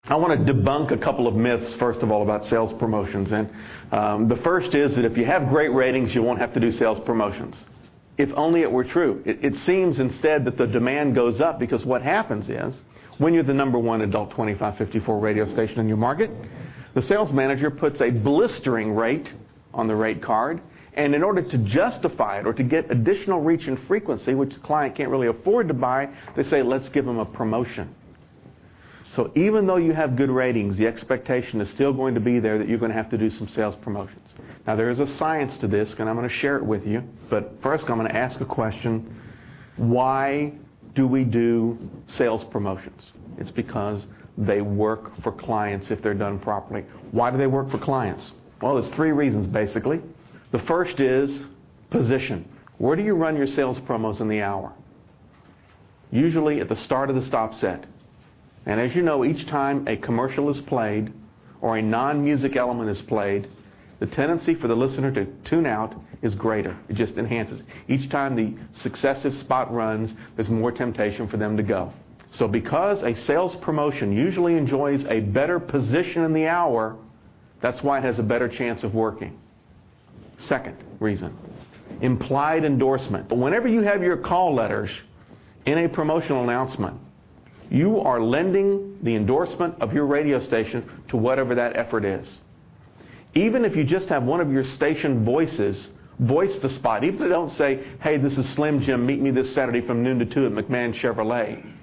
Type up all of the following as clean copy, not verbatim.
I want to debunk a couple of myths, first of all, about sales promotions. And the first is that if you have great ratings, you won't have to do sales promotions. If only it were true. It seems instead that the demand goes up, because what happens is, when you're the #1 adult 25-54 radio station in your market, the sales manager puts a blistering rate on the rate card, and in order to justify it or to get additional reach and frequency, which the client can't really afford to buy, they say, let's give them a promotion. So even though you have good ratings, the expectation is still going to be there that you're going to have to do some sales promotions. Now, there is a science to this, and I'm going to share it with you. But first, I'm going to ask a question. Why do we do sales promotions? It's because they work for clients if they're done properly. Why do they work for clients? Well, there's 3 reasons, basically. The first is position. Where do you run your sales promos in the hour? Usually at the start of the stop set. And as you know, each time a commercial is played or a non-music element is played, the tendency for the listener to tune out is greater. It just enhances. Each time the successive spot runs, there's more temptation for them to go. So because a sales promotion usually enjoys a better position in the hour, that's why it has a better chance of working. Second reason, implied endorsement. Whenever you have your call letters in a promotional announcement, you are lending the endorsement of your radio station to whatever that effort is. Even if you just have one of your station voices voice the spot, even if they don't say, hey, this is Slim Jim, meet me this Saturday from noon to 2 at McMahon Chevrolet.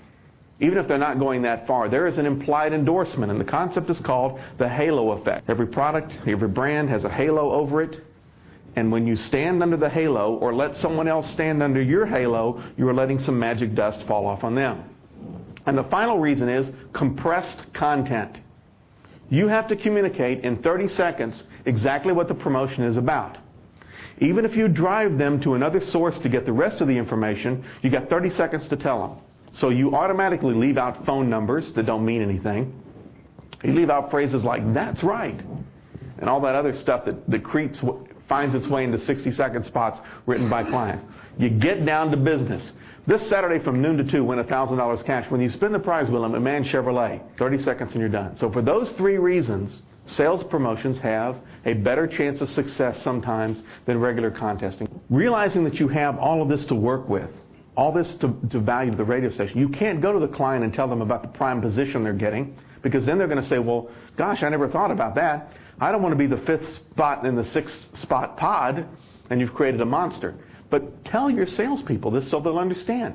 Even if they're not going that far, there is an implied endorsement, and the concept is called the halo effect. Every product, every brand has a halo over it, and when you stand under the halo or let someone else stand under your halo, you are letting some magic dust fall off on them. And the final reason is compressed content. You have to communicate in 30 seconds exactly what the promotion is about. Even if you drive them to another source to get the rest of the information, you got 30 seconds to tell them. So you automatically leave out phone numbers that don't mean anything. You leave out phrases like, that's right, and all that other stuff that finds its way into 60-second spots written by clients. You get down to business. This Saturday from noon to 2, win $1,000 cash. When you spin the prize wheel at McMahon Chevrolet, 30 seconds and you're done. So for those 3 reasons, sales promotions have a better chance of success sometimes than regular contesting. Realizing that you have all of this to work with, all this to value to the radio station, you can't go to the client and tell them about the prime position they're getting, because then they're going to say, well, gosh, I never thought about that. I don't want to be the 5th spot in the 6th spot pod, and you've created a monster. But tell your salespeople this so they'll understand.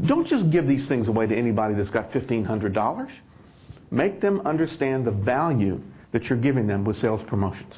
Don't just give these things away to anybody that's got $1,500. Make them understand the value that you're giving them with sales promotions.